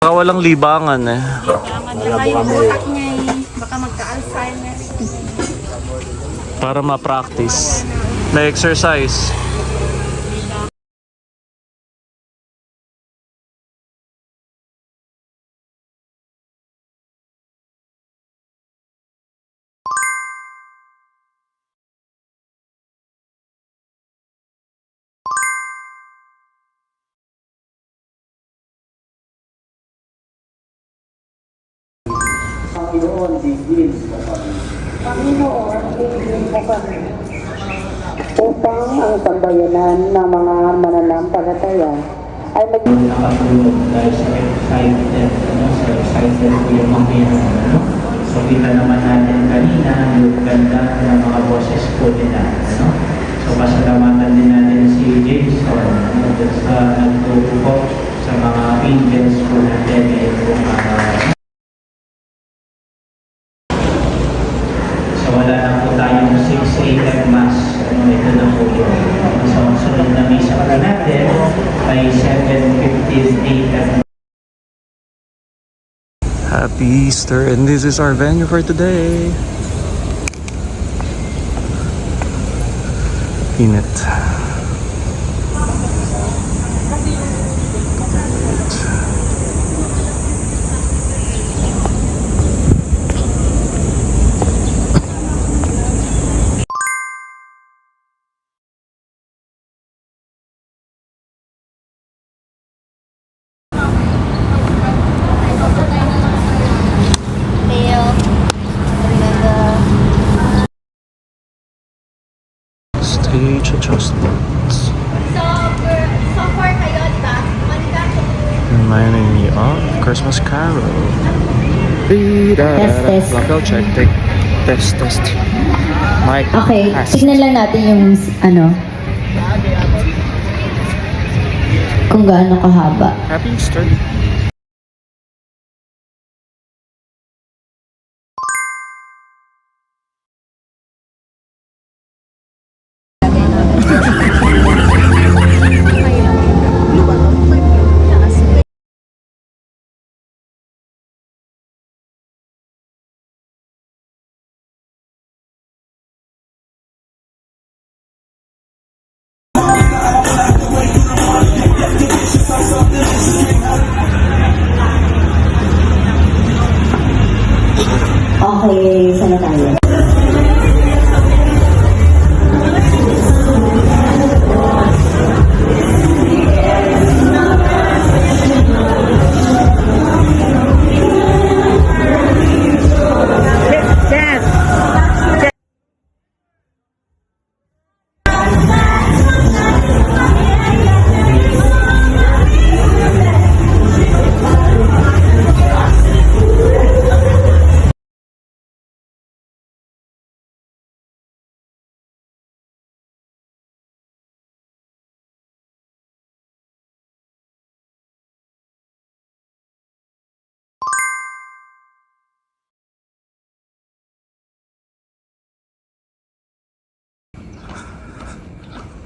Baka walang libangan eh. Baka yung utak niya baka magka-Alzheimer. Para ma-practice. Na-exercise. Panginoon, bigyan mo kami. Panginoon, bigyan mo kami. Upang ang sambayanan ng mga mananampalataya ay maging nakatulog dahil sa excited, sa excited po yung mga ano. So kita naman natin kanina yung ganda ng mga boses po nila. So pasalamatan din natin si Jason sa nagtutupok sa mga angels po natin ngayong araw. So wala na po tayong 6 a.m. mass. Ito na po yun. So ang sunod na misa pa natin ay 7:15 a.m. Happy Easter, and this is our venue for today. Init. Stage adjustments. So far kayo, di ba? Reminding me of Christmas Carol. Test, test. Blackout check. Take test. Mic. Okay, test. tignan lang natin yung kung gaano kahaba. Happy Easter. Okay, sana tayo.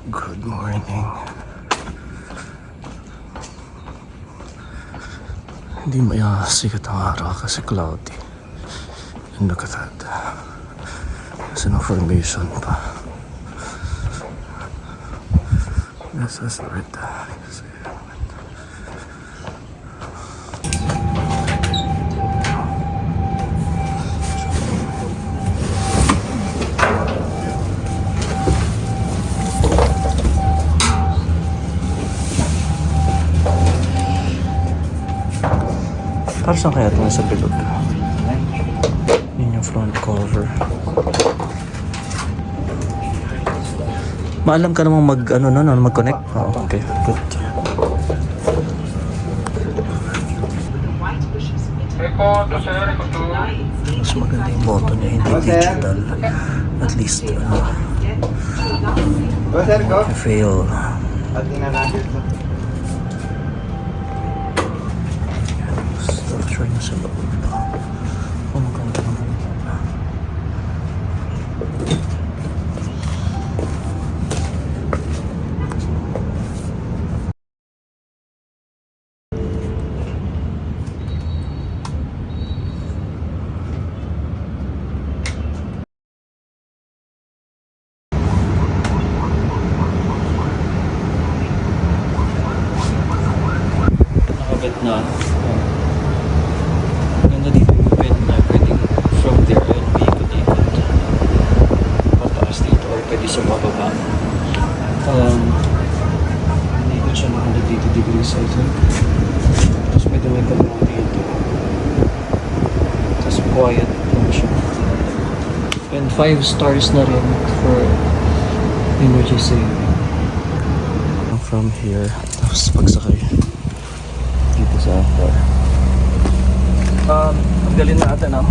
Good morning. Hindi sikat ang araw kasi cloudy. And look at that. There's no formation pa. This is red. Para saan kaya ito sa bilog? Yun yung front cover. Maalam ka namang mag-connect? Oh, okay, good. Mas maganda yung button niya, hindi digital. At least, fail. Structure niya sa loob. Oh, maganda naman. exercising. Tapos may dumikot mo dito. Tapos quiet lang siya. And 5 stars na rin for energy saving. From here, tapos pagsakay dito sa car. Tanggalin natin ah.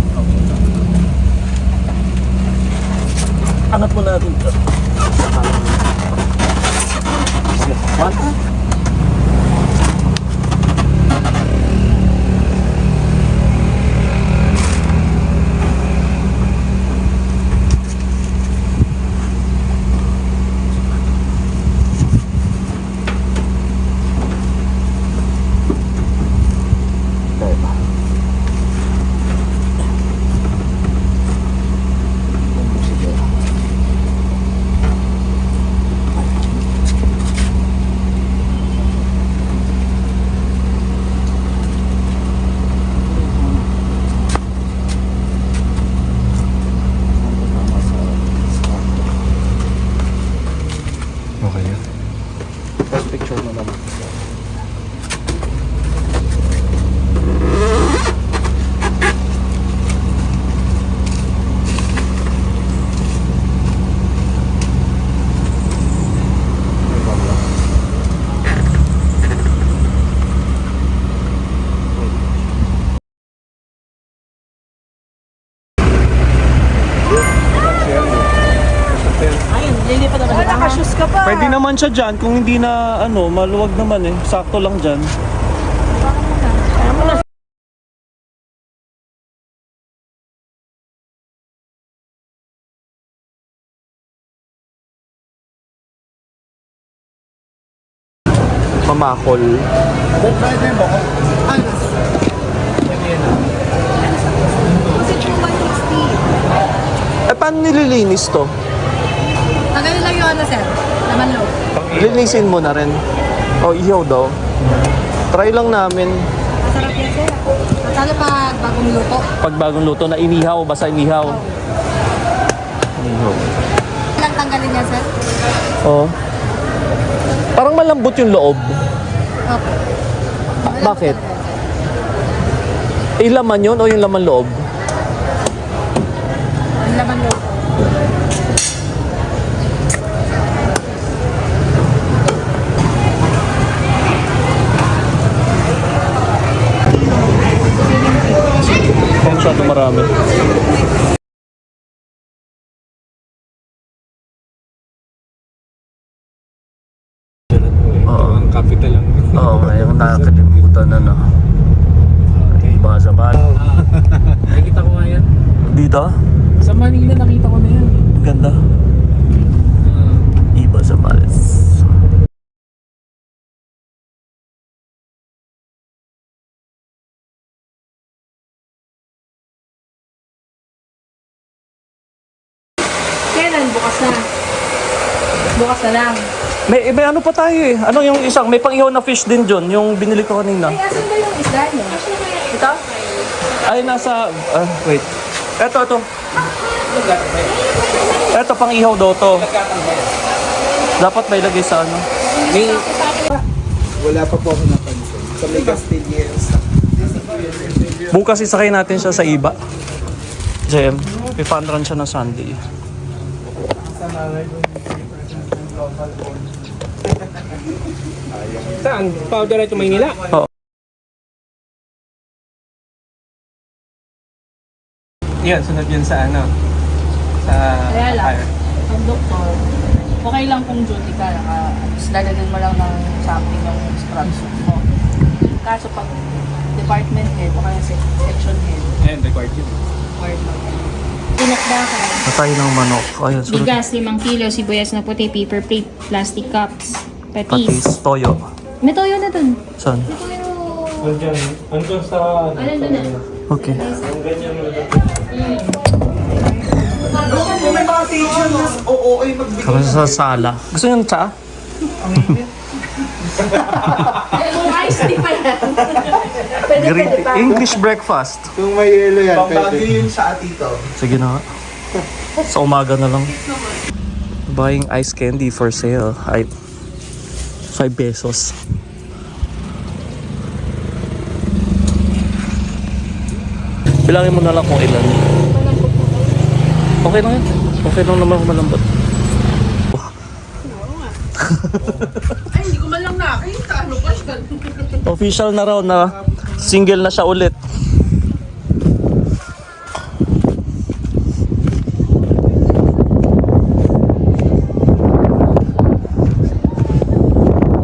Angat mo natin ito. One. Okay yan. First picture mo naman. Pwede naman siya dyan kung hindi na maluwag naman eh. Sakto lang dyan. Mamakol. Kasi 160. Eh paano nililinis to? Tagalin lang yung sir. Naman loob. Linisin mo na rin. O ihaw daw. Try lang namin. Masarap yan sir. Masarap pag bagong luto. Pag bagong luto na inihaw, basta inihaw. Inihaw. Ilang tanggalin yan sir? Oo. Parang malambot yung loob. Opo. Bakit? Eh, laman yun o yung laman loob? Ang laman loob. Masyado marami. Oo. Ang capital lang. Oo, ngayong nakakalimutan na Iba sa bahay. Nakikita ko nga yan. Dito? Sa Manila nakita ko na yan. Ganda. Iba sa Males. Kailan? Bukas na. Bukas na lang. May ano pa tayo eh. Ano yung isang, may pang-ihaw na fish din dyan, yung binili ko kanina. Ay, asan ba yung isda niyo? Ito? Ay, nasa, wait. Eto. Eto, pang-ihaw daw to. Dapat may lagay sa ano. Wala pa po ako napansin. Sa may Castilians. Bukas isakay natin siya sa iba. JM, pipanran siya ng Sunday. Saan? Powder ito Maynila? Oo. Yan, sunod yun sa ano? Sa Kaya lang, ang doktor, okay lang kung duty ka, lalagyan mo lang ng something ng scrub suit mo. Kaso pag department head o kaya section head, Ayan, required yun. required mo. Pinakdakan, Patay ng manok. Ayun, sunod. bigas 5 kilo, sibuyas na puti, paper plate, plastic cups, patis. Patis, toyo. May toyo na dun. Saan? May toyo. Andiyan, andun sa... Alam doon na. Okay. May mga teacher na ay magbigay. Kami sa sala. Gusto niyo ng tsa? Kung ice tea pa yan. Great English breakfast. Kung may yelo yan, pwede. Yun sa atito. Sige na nga. Sa umaga na lang. Buying ice candy for sale. Ay, 5 pesos. Bilangin mo na lang kung ilan. Okay lang yan. Okay lang naman kung malambot. Ay, hindi ko man lang nakita. Ano ba siya? Official na raw na single na siya ulit.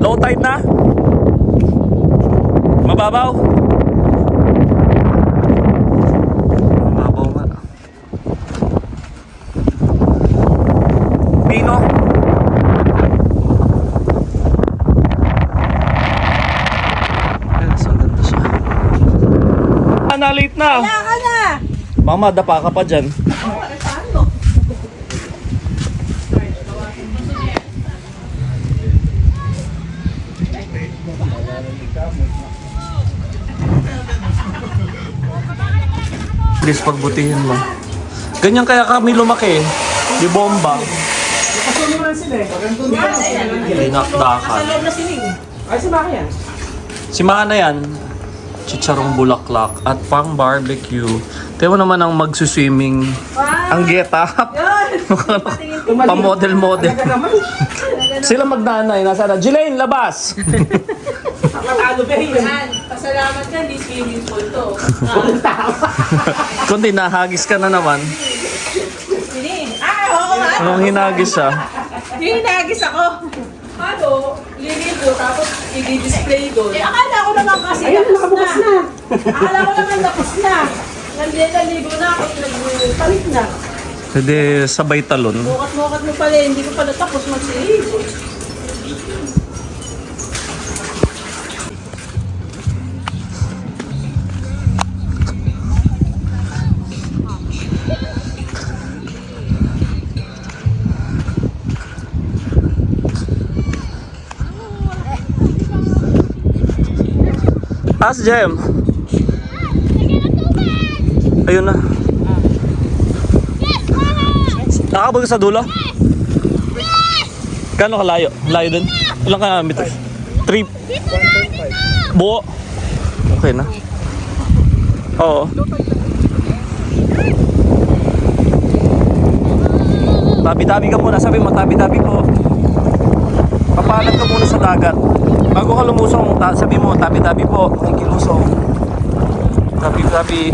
Low tide na? Mababaw? Mababaw nga. Pino? Yes, ang ganda siya. Na-late na. Kaya ka na! Mama, dapa ka pa dyan. Please, pagbutihin mo. Ganyan kaya kami lumaki. Di bomba. Dinakdakan. Ay, si Maki yan. Si Mana yan. Chicharong bulaklak at pang barbecue. Tayo naman ang magsuswimming. Ang get up. Pa-model-model. Sila magnanay. Nasa na. Jelaine, labas! Matalo ba yun? Pasalamat ka, di swimming pool to. Kundi nahagis ka na naman. Oo nga! Anong hinagis siya? Hinagis ako! Paano? Liligo, tapos i-display doon. Akala ko naman kasi tapos na. Akala ko naman tapos na. Naligo na ako, nagpalit na. Pwede sabay talon. Mukat-mukat mo pala, hindi ko pala tapos magsiligo. As Jem. Ayun na. Nakabag sa dulo? Gano'ng kalayo? Layo din? Ilang ka meters? 3? Buo? Okay na. Oo. Tabi-tabi ka muna. Sabi mo, tabi-tabi po. Papalag ka muna sa dagat. Bago ka lumusong, sabi mo, tabi-tabi po. Ang kilusong. Tabi-tabi.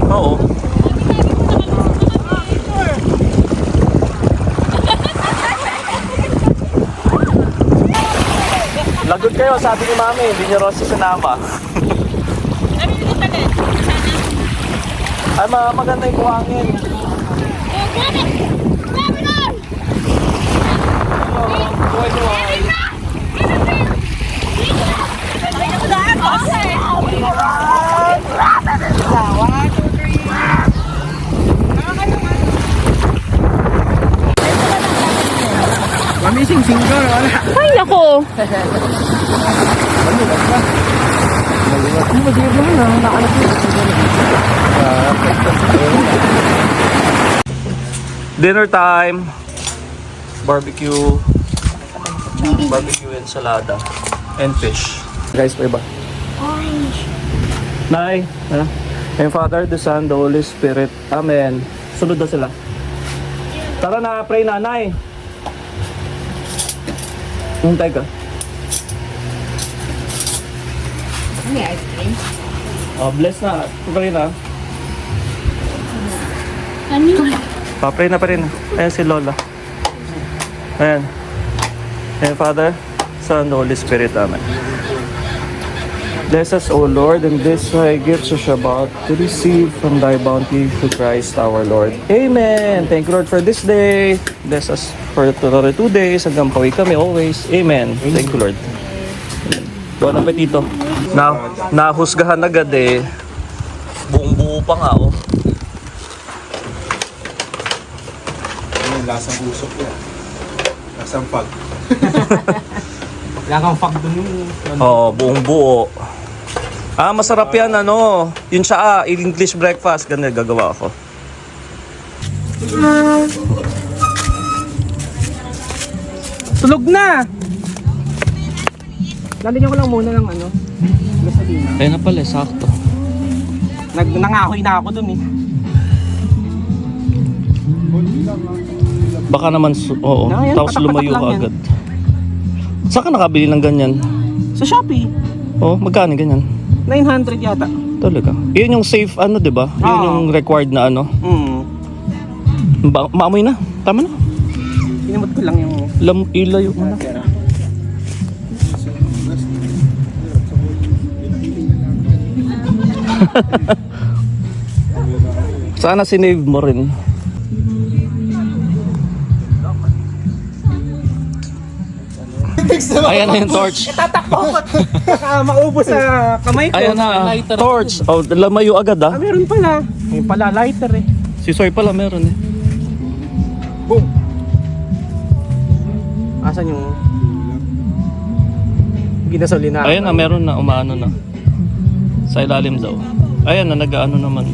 Oo. Lagot kayo, sabi ni Mami, hindi niyo raw si sinama. Ay, maganda yung buhangin. Mamising single, wala. Ay, ako! Dinner time. Barbecue. Barbecue ensalada. And fish. Guys, pa iba? Orange. Nay, ha? And Father, the Son, the Holy Spirit. Amen. Sunod na sila. Tara na, pray na, Nay. Hintay ka. May ice cream? Oh, bless na. Pray na. Ano? Pray na pa rin. Ayan si Lola. Ayan. Ayan, Father, Son, the Holy Spirit. Amen. Bless us, O Lord, and this thy gifts of Shabbat to receive from thy bounty through Christ our Lord. Amen. Thank you, Lord, for this day. Bless us for the 2 days. Hanggang pawi kami always. Amen. Thank you, Lord. Buon apetito. Nahusgahan agad eh. Buong buo pa nga, oh. Ano, lasang usok yan. Lasang pag. Wala kang fag dun yung... Oh, buong buo. Ah, masarap yan, ano. Yun siya, English breakfast. Ganun, gagawa ako. Tulog na! Lalagyan ko lang muna ng ano. Gasolina. Ayun na pala, sakto. Nangahoy na ako dun eh. Baka naman, oo. Ayan, Tapos patak-patak lumayo lang ka yan. agad. Saan ka nakabili ng ganyan? Sa Shopee, Oh, magkano ganyan? 900 yata. Talaga. Yun yung safe ano, 'di ba? Yun Oo. yung required na ano. Maamoy na. Tama na. Pinamot ko lang yung... Ilayo mo na. Sana sinave mo rin. Ayan na yung torch. Tatakbo ko. Baka maubos sa kamay ko. Ayan na. Torch. Oh, lamayo agad ah. Meron pala. May pala lighter eh. Si Soy pala meron eh. Boom! Asan yung... ginasolina? Ayan na, meron na. Umaano na. Sa ilalim daw. Ayan na, nag-ano naman.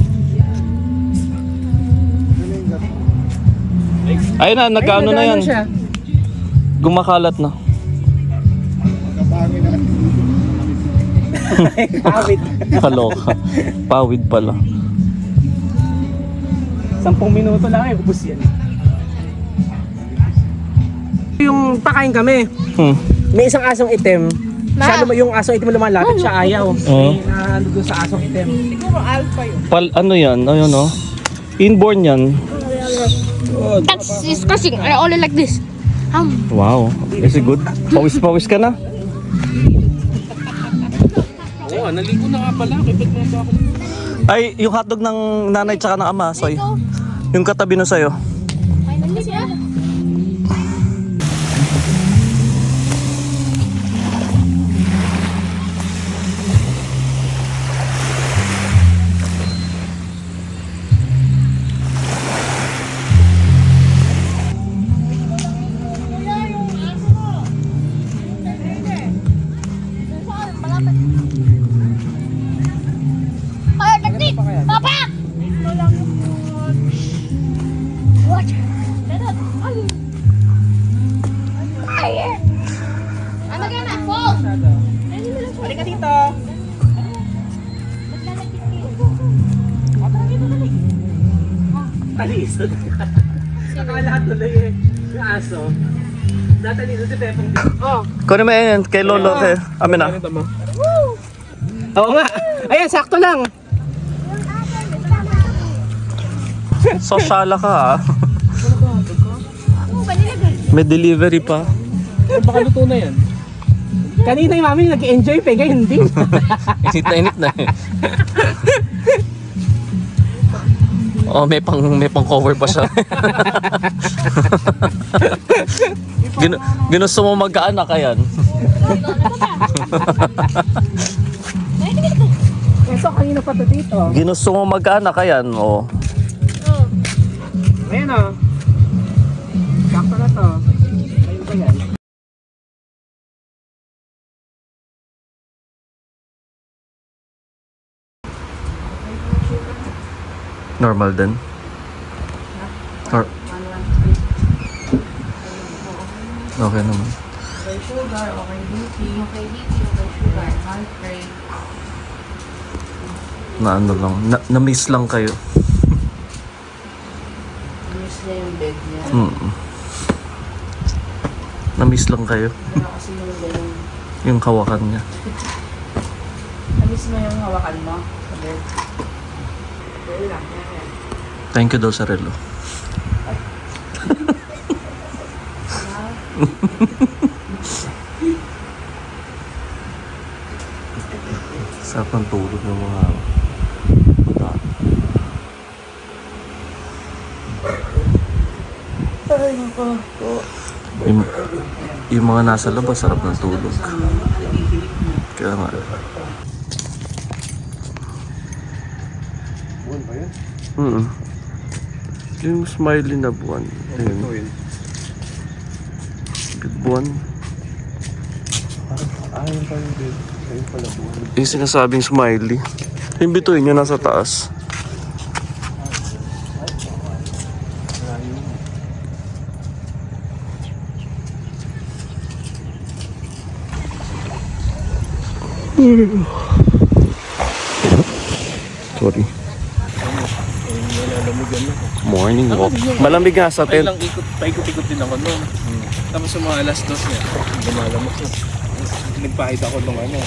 Ayun na, nag-ano na yan. Siya. Gumakalat na. Pawid. Kaloka. Pawid pala. 10 minuto lang eh, ubus yan. Yung pakain kami, may isang asong itim. Siya yung asong itim lumalapit, siya ayaw. May ano doon sa asong itim. Siguro alpha yun. Ano yan? Ayun no? Inborn yan. That's disgusting. I only like this. Wow. Is it good? Pawis-pawis ka na? Oo, naligo na nga pala. Kipit mo sa akin. Ay, yung hotdog ng nanay tsaka ng ama, Soy. Yung katabi nun sa'yo. Papa! Watch! I'm gonna fall! Balik ka dito. Talis. Nakalahat tuloy eh. Yung aso. Natalis si Pepong dito. Oh. Kunin mo yan kay Lolo. Kay amin na. Oo nga. Ayan, sakto lang. Sosyala ka ha. May delivery pa. Baka luto na yan. Kanina yung mami nag-enjoy pa, ngayon hindi. Init na eh. Oh, may pang cover pa siya. Ginusto mo magkaanak ayan. Ito, kanina pa to dito. Ginusto mo magkaanak ayan, oh. Ayan o. Sakto na to. Ayun ba yan? Normal din. Okay naman. Okay sugar, okay BP. Okay BP, okay sugar, heart rate. Na ano lang, na-miss lang kayo. Miss na yung bed niya. Na-miss lang kayo. Wala kasi yung ganun. Yung hawakan niya. Na-miss mo yung hawakan mo sa bed. Wala lang. Thank you daw sa relo. Sarap ng tulog ng mga bata. Yung mga nasa labas, sarap ng tulog. Kaya nga. Buwan ba yan? Yung smiley na buwan. Ayun. Big buwan. Ayun pa yung bed. Ayun pala buwan. Yung sinasabing smiley. Yung bituin niya nasa taas. Sorry. Morning walk. Malamig nga sa tent. Lang paikot-ikot din ako noon. Tapos sa mga alas 2 niya, lumalamok na. Nagpahid ako nung ano.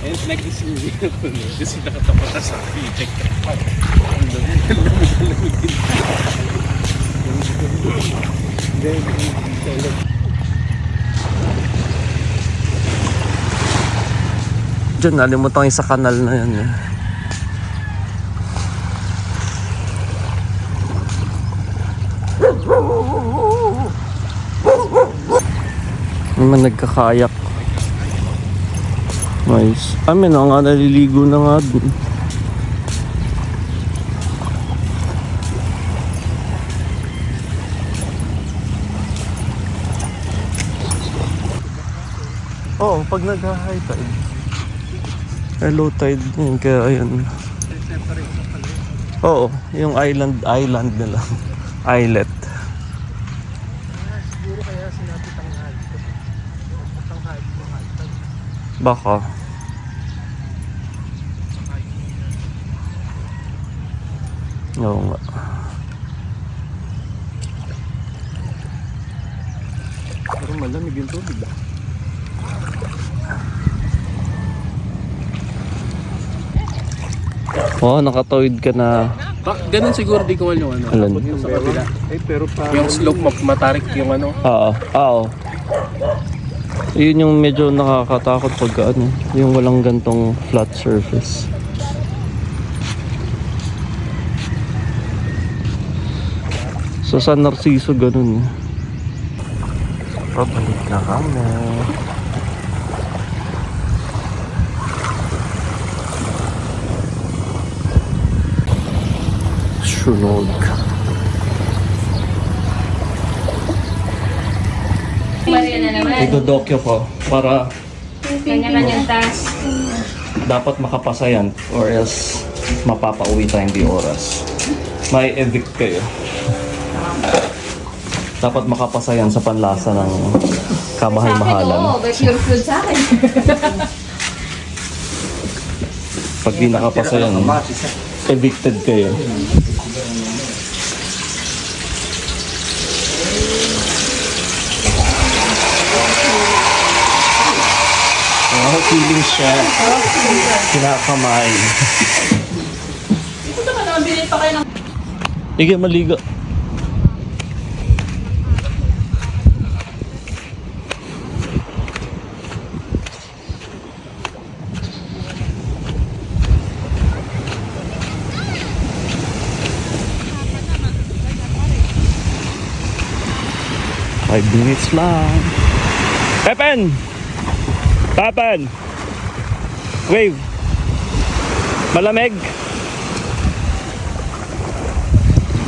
And nag-isip ako nun. Kasi nakatapat na sa check. Ang lamig din. Diyan, nalimutan yung sa kanal na yan eh. Naman nagkakayak. Nice. May na nga naliligo na nga dun. Oo, pag nag-high tide. Low tide yun, kaya ayun. Oo, yung island nila. Islet. Siguro kaya sinabi tanghal. Tanghal. Baka. Oo nga. Pero malamig yung tubig. Oo, nakatawid ka na. Ganun siguro di ko yung ano. Alan? Yung sa kabila. Pero yung slope matarik yung ano. Oo. Oo. Yun yung medyo nakakatakot pag ano, yung walang gantong flat surface. So San Narciso ganun. Pabalik na kami. Sunog. Maria na naman. Idodokyo ko para Kanya-kanyang task. dapat makapasa yan or else mapapauwi tayong di oras. May evict kayo. Dapat makapasa yan sa panlasa ng kamahal-mahalan. Oo, but your food sa akin. Pag di nakapasa yan, evicted kayo. Oh, feeling siya. Kinakamay. Ito naman, bilhin pa kayo ng... Ige, maligo. Five minutes lang. Pepen! Pepen! Wave! Malamig!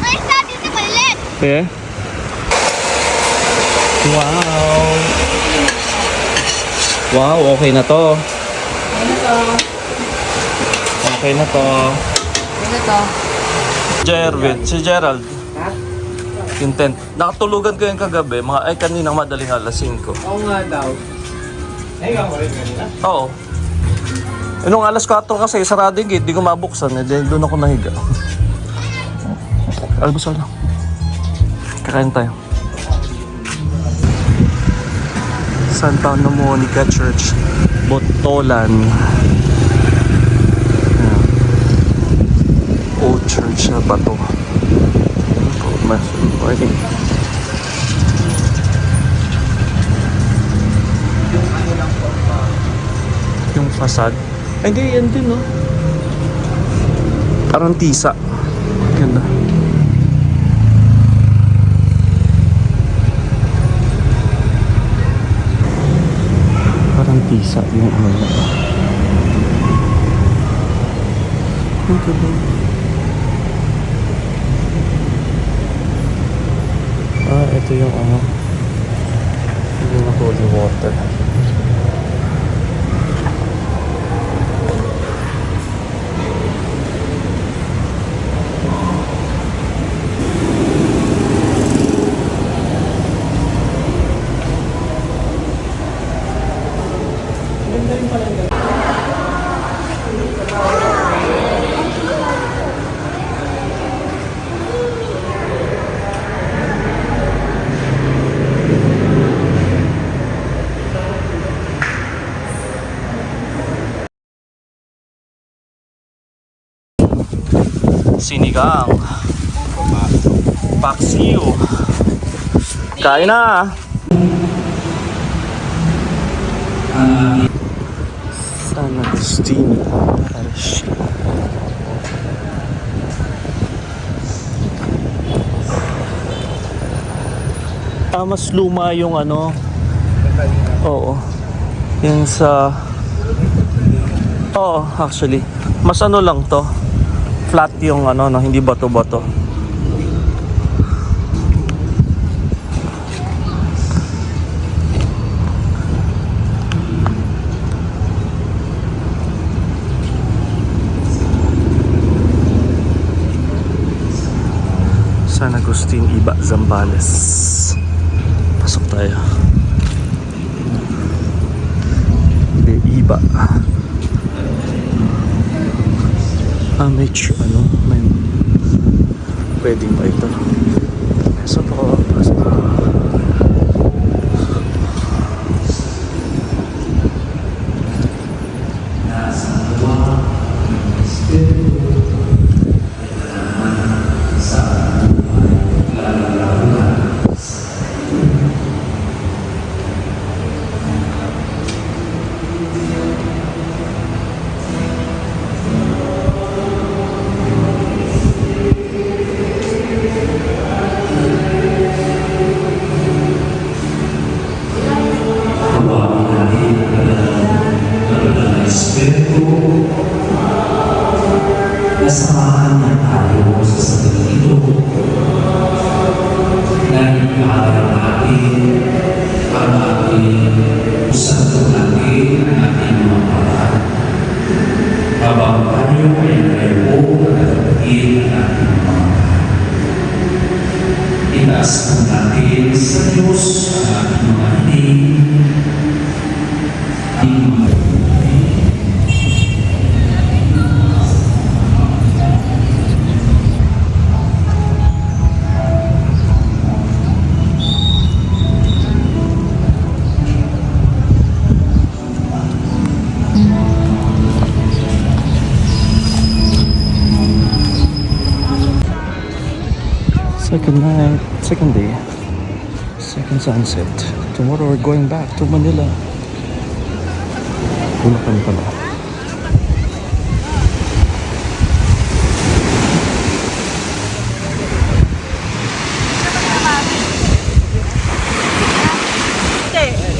Ay, sabi si Palit! Yeah. Wow! Wow, okay na to. Okay na to. Ano to? Jervin, si Gerald. Yung tent. Nakatulugan ko yung kagabi, kaninang madaling alas 5. Oo nga daw. Ay, ako rin kanina. Oo. Nung alas 4 kasi, sarado yung gate, di ko mabuksan. Doon ako nahiga. Almusal lang. Kakain tayo. Santa Ana Monica Church, Botolan. Ayan. Old church na bato. Morning. Yung facade. Ay, hindi, yan din, no? Parang tisa. Ganda. Parang tisa yung ano na. Ang ganda. Ito yung ano. Yung holy water. sinigang. Paksiw. Kain na. San Agustin Parish. Mas luma yung ano. Oo. Yung sa... Oo, actually. Mas ano lang to. Flat yung ano, no? Hindi bato-bato. San Agustin, Iba, Zambales. Pasok tayo. Iba. May ano, may pwedeng ba ito? So po, pasok. Nasamahan niya tayo sa sandali ito. Dahil maaral natin para natin usapan natin ang ating mga paraan. Habang tayo ay nayo at nagiging ang ating mga paraan. Itaas po natin sa Diyos ang ating mga hiling, ating mga second night, second day, second sunset. Tomorrow we're going back to Manila. Bulacan pala.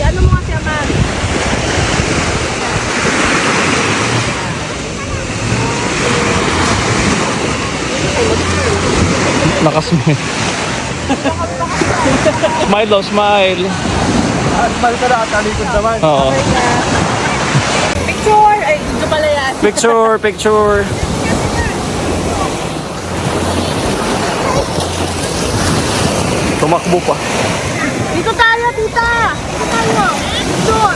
Ano mo kasi Amari? Nakasmile. Smile daw, smile. Smile ka na at talikod naman. Oo. Picture! Ay, dito pala yan. Picture, picture. Tumakbo pa. Dito tayo, tita! Dito tayo! Picture!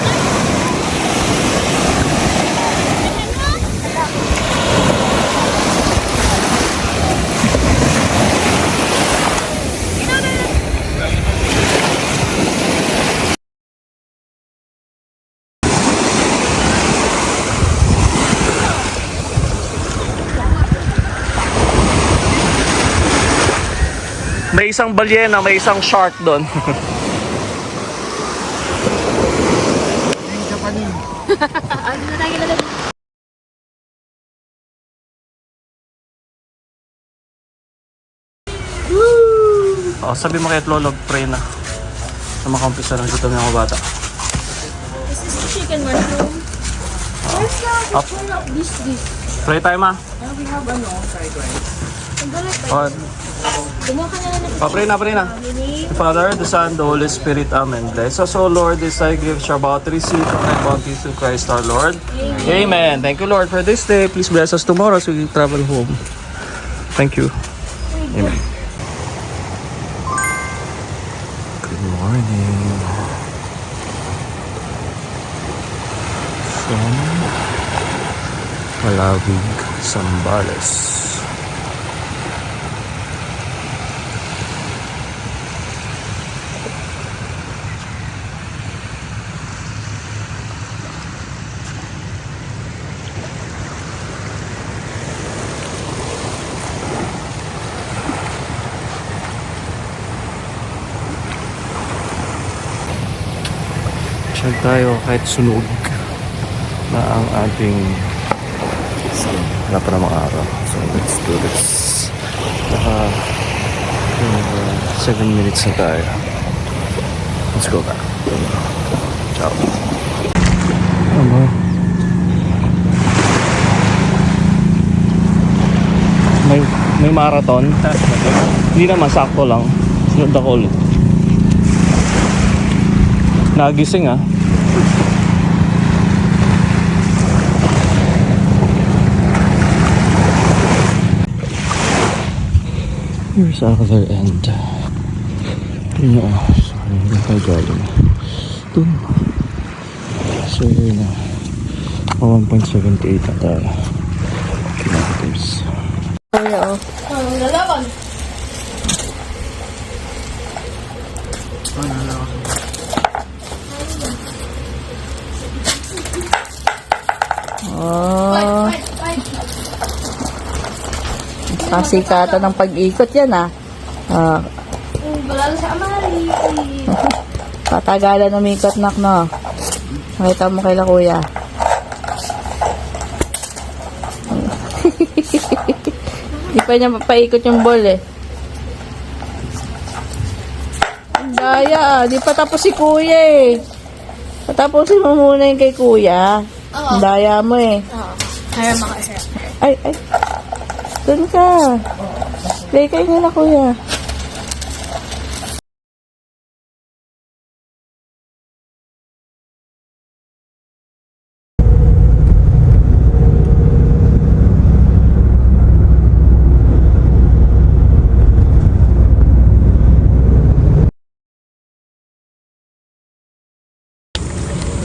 May isang balyena, may isang shark doon. Oh, sabi mo kay Lolo, pray na. Na makampisa lang dito ng mga bata. This is chicken mushroom. Where's the Up. picture of this? Pray tayo, ma. Now we have ano, fried rice. Oh, Kumuha ka na lang ng pray na, pray na. The Father, the Son, the Holy Spirit. Amen. Bless us, O Lord, this thy gift shall about to receive from thy bounty through Christ our Lord. Amen. Thank you, Lord, for this day. Please bless us tomorrow as we travel home. Thank you. Amen. Good morning. From Malawig, Zambales. Check tayo kahit sunog na ang ating wala pa namang araw. So let's do this. 7 minutes na tayo. Let's go back. Ciao. May marathon. Hindi naman, sakto lang. Sunod ako ulit. Nagising ah. Here's our other end. Yun yung sorry, hindi tayo galing. Ito. So yun na. 1.78 na tayo. Kilometers. Lalaban. Oh. Kasikatan ng pag-ikot yan ah. Wala na sa amari. Patagalan umikot nak no. Makita mo kaila kuya. Di pa niya papaikot yung ball eh. Ang daya ah. Di pa tapos si kuya eh. Patapusin mo muna yung kay kuya. Ang daya mo eh. Kaya makasaya. Ay. Doon ka. Play kayo nila kuya.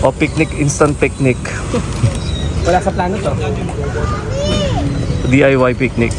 O picnic, instant picnic. Wala sa plano to. DIY picnic.